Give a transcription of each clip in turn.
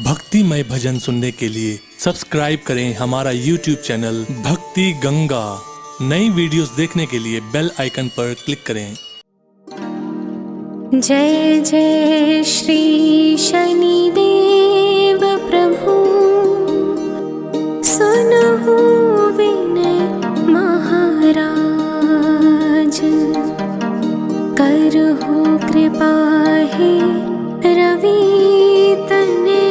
भक्तिमय भजन सुनने के लिए सब्सक्राइब करें हमारा YouTube चैनल भक्ति गंगा। नई वीडियोस देखने के लिए बेल आइकन पर क्लिक करें। जय जय श्री शनिदेव प्रभु, सुनहु विनय महाराज, करहु कृपा हे रवि तने,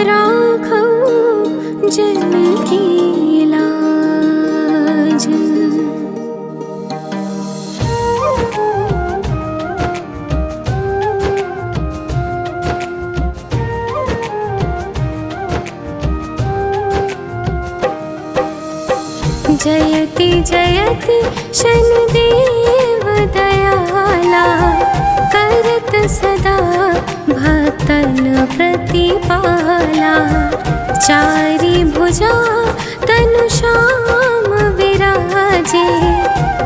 राखौ जन की लाज। जयति जयति शनिदेव दयाला, करत सदा भक्तन प्रतिपाला। चारि भुजा तनु श्याम विराजे,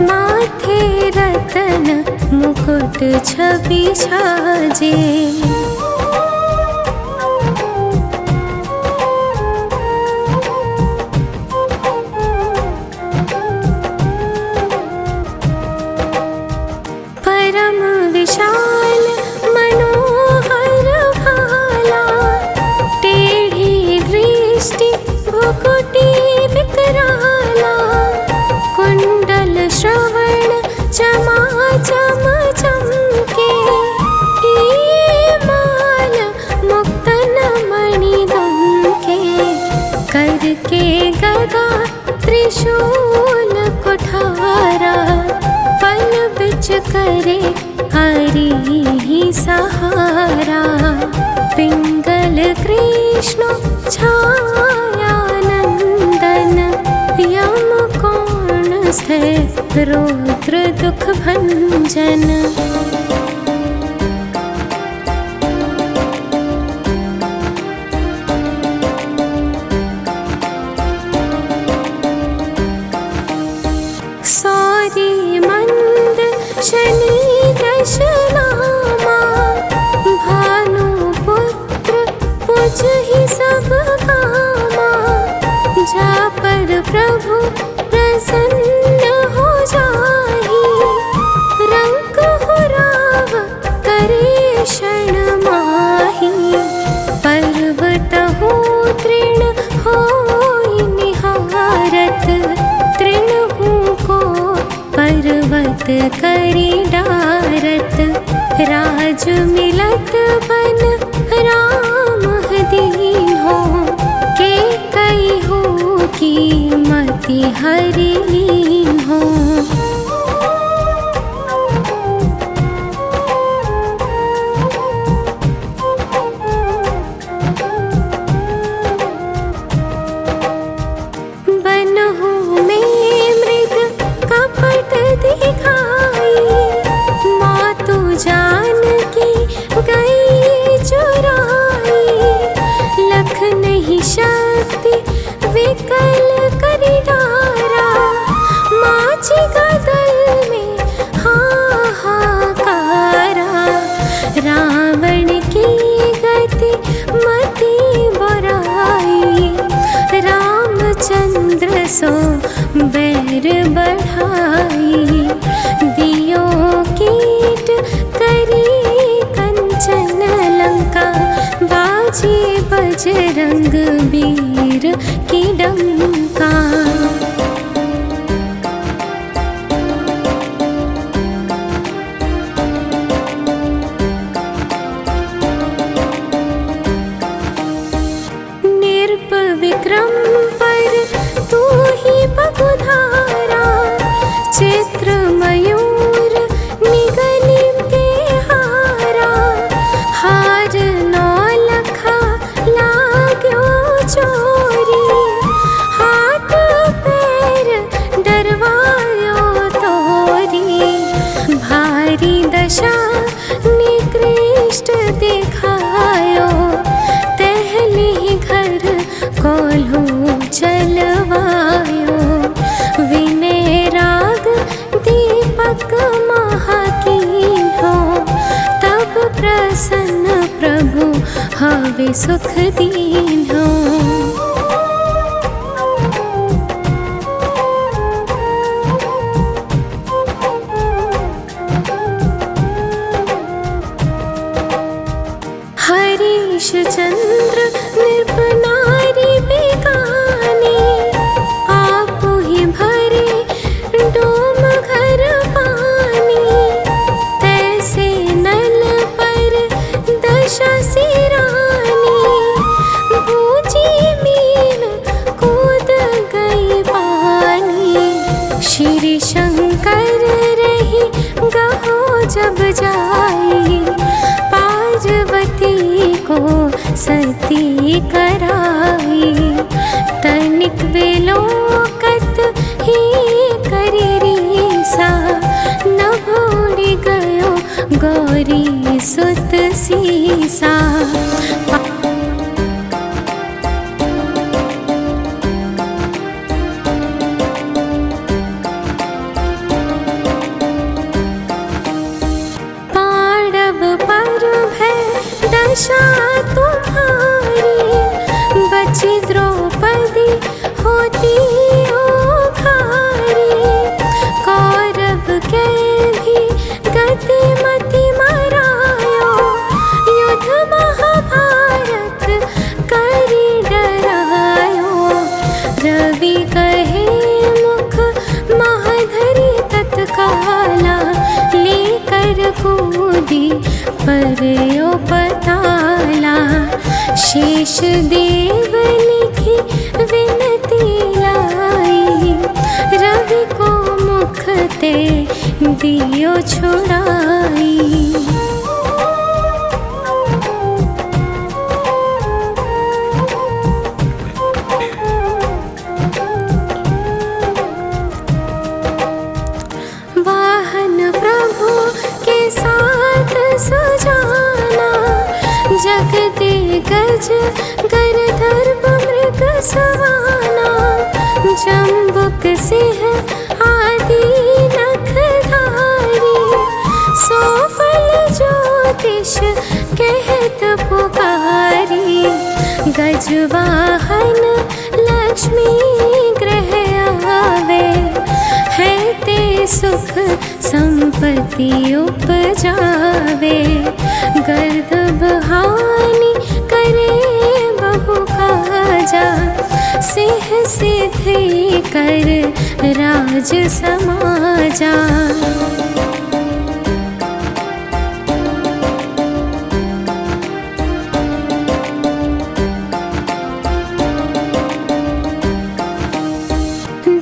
माथे रतन मुकुट छवि छाजे। विशाल मनोहर भाला, टेढ़ी दृष्टि भुकुटी विकराला। कुंडल श्रवण चमा चम चमके, ये माल मुक्तन मणि दमके। करके गदा त्रिशूल कुठारा, पल बिच करे हरि ही सहारा। पिंगल कृष्ण छाया नंदन, यम कोण से रौद्र दुख भंजन। सौरी मंद शनि दशनामा, भानुपुत्र पुज ही सब कामा। जा पर प्रभु प्रसन्न हो जाहि, रंक हो राव करे क्षण माहि। पर्वत हो तृण होई निहारत, तृण को पर्वत करी डारत। राज मिलत बन राम दीन हो, के कई हो की मति हरि लीन हो। बनहु में मृग कपट दिखाई, मातु जानकी गई चुराई। लख नहीं शक्ति विकल करि डारा, माझी गदल में हाहाकारा। रावण की गति मति बुराई, रामचंद्र सो बैर बढ़ाई। दियो कीट करी कंचन लंका, बाजी बजरंग वीर की डंका। निर्प विक्रम पर तू ही पगुधारा, चित्र मयूर निगली के हारा। हार नौ लखा लाग्यो चोरी, हवे सुख दीन्हो। हरीश चंद्र नृपनारी बेगानी, आप ही भरे डोम घर पानी। तैसे नल पर दशा सिरानी, बूझी मीन कूद गई पानी। श्री शंकर रही गहो जब जाई, पार्वती को सती कराई। तनिक विलोकत ही करी रीसा, न भूल गयो गौरी सुत सीसा। पांडव पर भय दशा तुम्हारी, बची द्रौपदी होती ओघारी। कौरव के भी गति मति मरायो, युद्ध महाभारत करी डरायो। रवि कहे मुख महाधरी तत्काला, लेकर कूदी परयो पताला। शेष देव लिखी विनती लाई, रवि को मुख ते दियो छुड़ाई। वाहन प्रभु के साथ सुजाना, जग दे गज गरधर्व मृग सवाना। जम्बुक सिंह आदि नखधारी, सो फल ज्योतिष कहत पुकारी। गजवाहन लक्ष्मी ग्रह आवे, है ते सुख संपत्ति उपजावे। गर्दभ हानि करे बहु काजा, सिंह सिद्धि कर राज समाजा।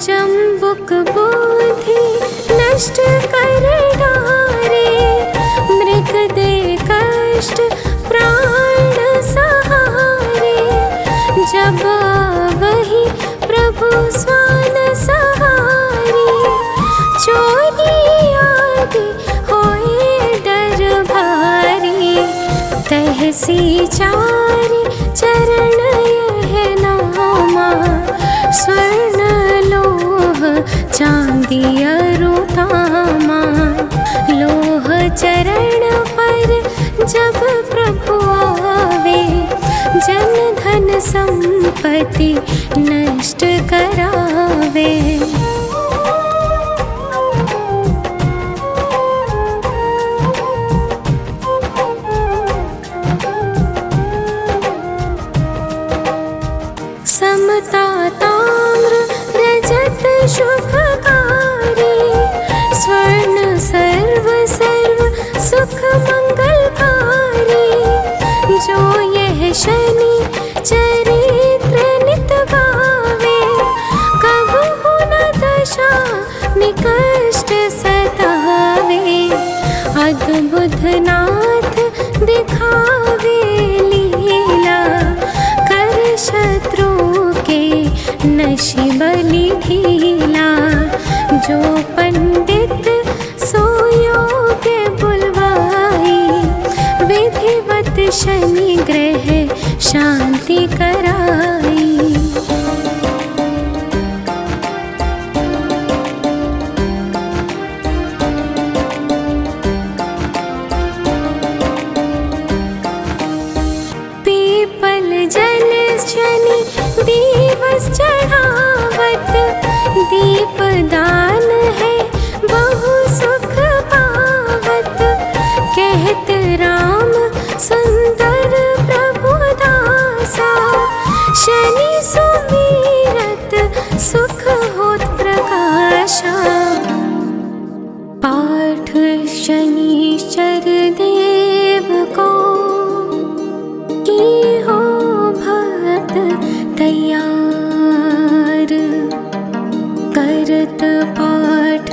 जम्बुक बुद्धि नष्ट कर डारे, मृग दे कष्ट प्राण सहारे। जब वही प्रभु स्वान सहारी, चोरी आदि होए डर भारी। तहसी चारि चरण यह नामा, स्वर्ण लोह चांदी अरु तामा। लोह चरण पर जब प्रभु आवे, जन धन संपत्ति नष्ट करावे। समता ताम्र रजत शुभकारी, स्वर्ण सर्व सर्व सुख मंगलकारी। जो यह शनि चरित्र नित गावे, कबहु न दशा निकष्ट सतावे। अद्भुत नाथ दिखावे लीला, कर शत्रु के नशि बलि ढीला। जो पंडित सो योग्य बुलवाई, विधिवत शनि ग्रह शांति कराई। दिवस चढ़ावत दीपदान है बहु सुख पावत। कहत राम सुंदर प्रभु दासा शनि सुमीरत सुख होत प्रकाशा। पाठ शनिश्चर देव को की हो भक्त तैयार। करत पाठ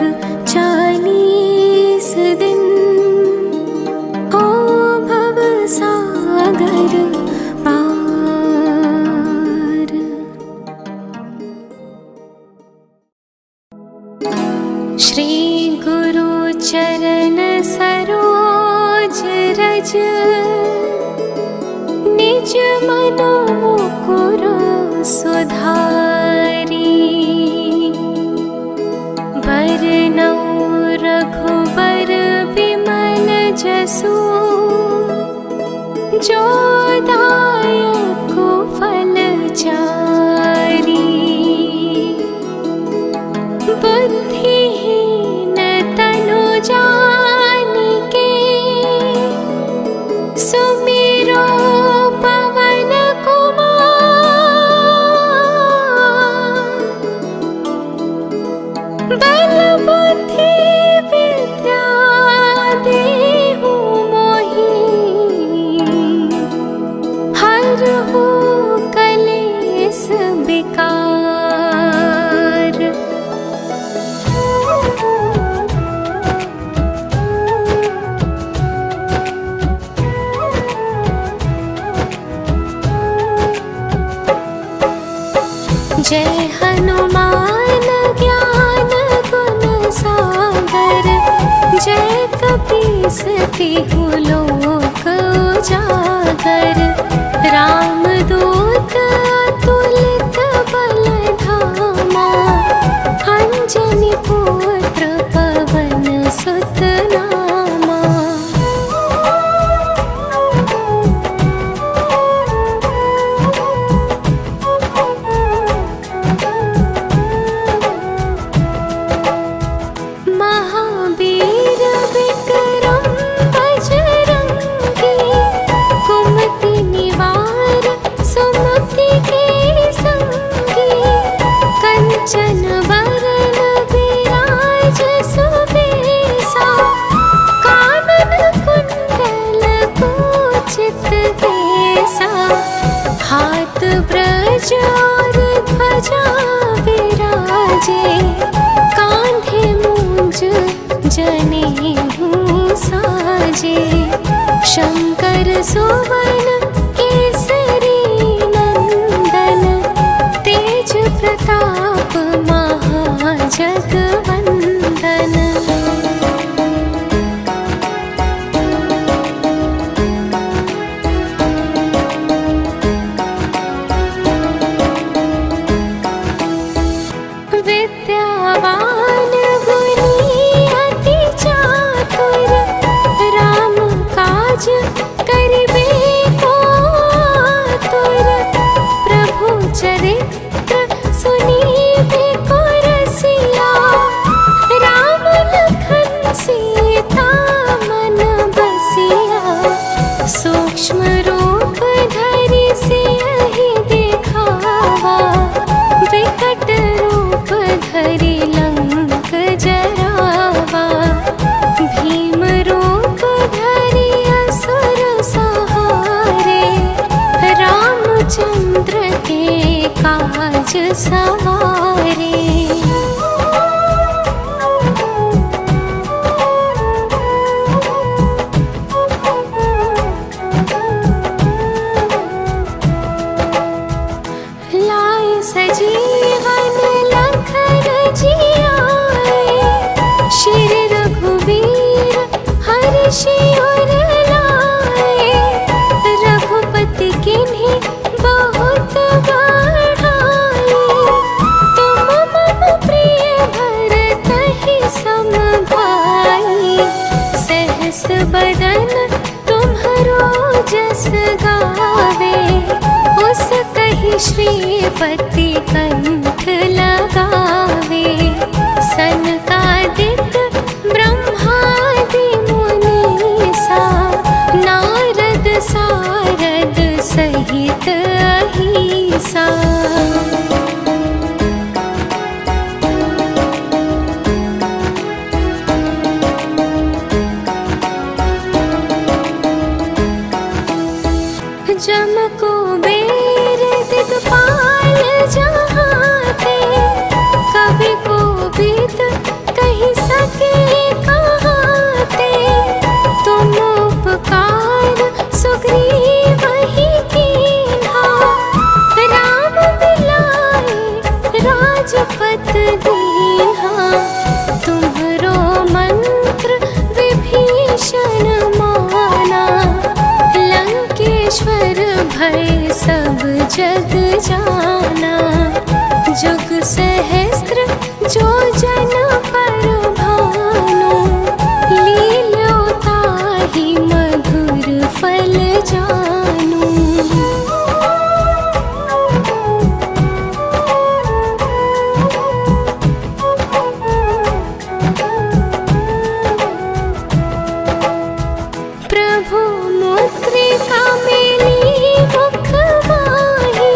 40 दिन हो भव सागर पार। श्री गुरु चरण सरोज रज निज मनो मुकुर सुधारी। बरनउँ रघुबर बिमल जसु जो दायक फल चारि। बुद्धिहीन तनु जानिके सुमिरो पवन कुमार। बल बुद्धि विद्या देहु मोहि हरहु कलेस विकार। जय हनुमान ज्ञान गुण सागर। जय कपीस तिहु लोक उजागर। रामदूत अतुलित बल धामा। अंजनी पुत्र पवन सुत नामा। महावीर विक्रम बजरंगी। कुमति निवार सुमति के संगी। कंचन वरण विराज सुबेसा। कानन कुंडल कुंचित केसा। हाथ ब्रज और ध्वजा विराजे। कांधे मूंज जनेऊ साजे। शंकर सुवन केसरी नंदन। तेज प्रताप महाजगवंदन। विद्यावान गुणी अति चातुर। राम काज करिबे को आतुर। प्रभु चरित्र सुनीबे को रसिया। राम लखन सीता मन बसिया। सूक्ष्म रूप धरि सियहि दिखावा। विकट रूप धरि लंक जरावा। भीम रूप धरि असुर सहारे। रामचंद्र के काज सवारे। लाए सजीवन लखन जियाए। श्री रघुवीर हर्षि उर लाए। रघुपति किन्हीं बहुत बढ़ाई। तुम पति कंठ लगावे। सनकादिक ब्रह्मादि मुनीसा, नारद सारद सहित अहिसा। जम कुबेर दिक्पाल जहाँ थे, कवि कोविद कहि सके कहाँ ते। तुम उपकार सुग्रीव ही कीन्हा, राम मिलाए राजपत दीन्हा। तुम्हरो मंत्र विभीषण माना, लंकेश्वर भय सब जग जाना। जुग सहस्त्र जो जन पर भानु, लील्यो ताहि मधुर फल जानू। प्रभु मुद्रिका मेली मुख माही,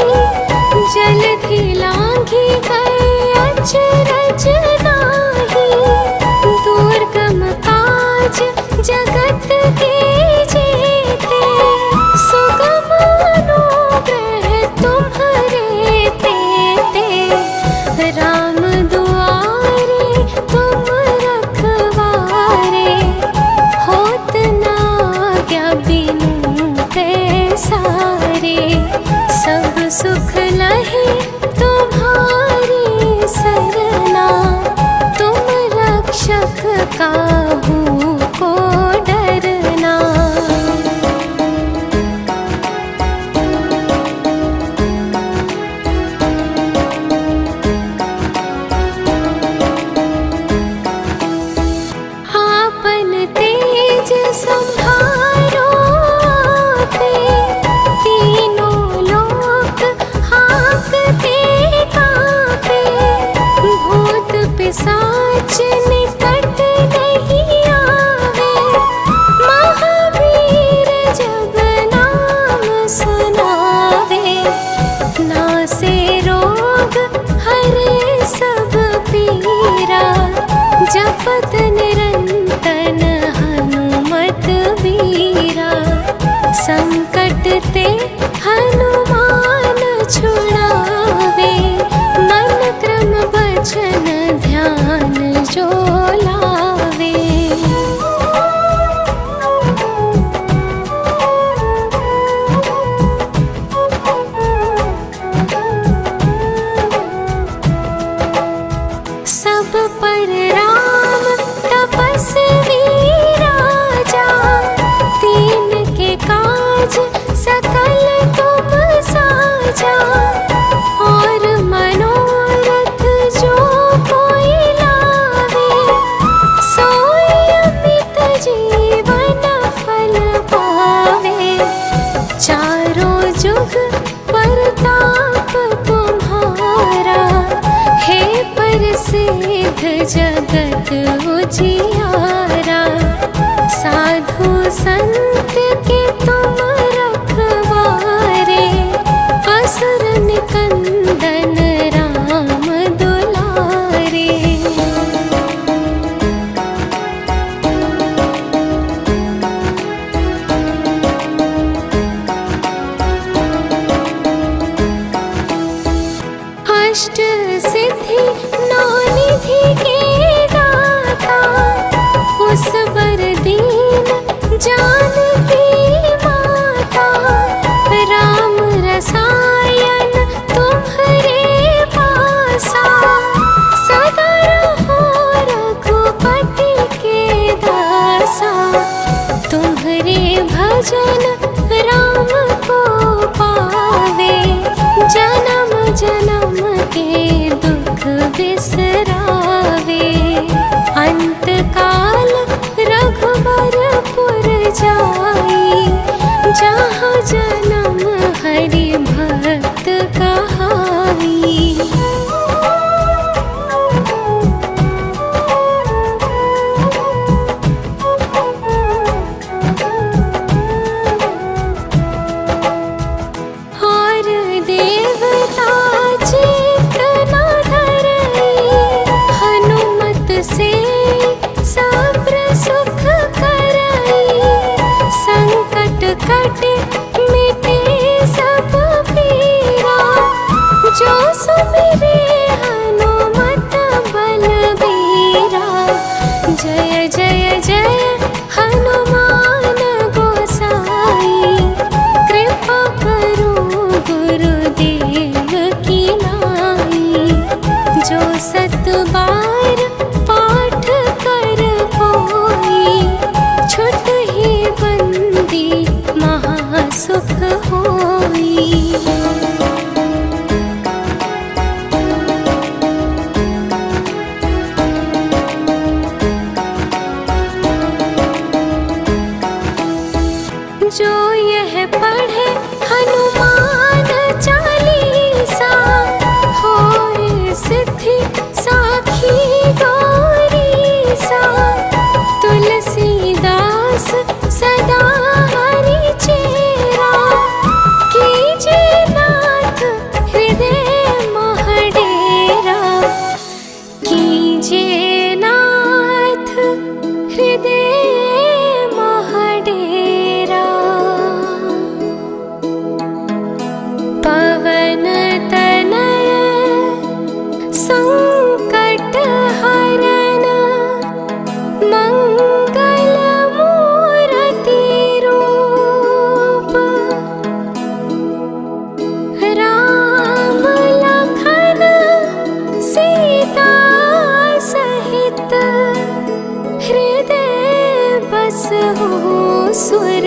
बस हो सुर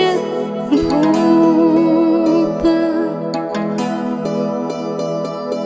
भूमि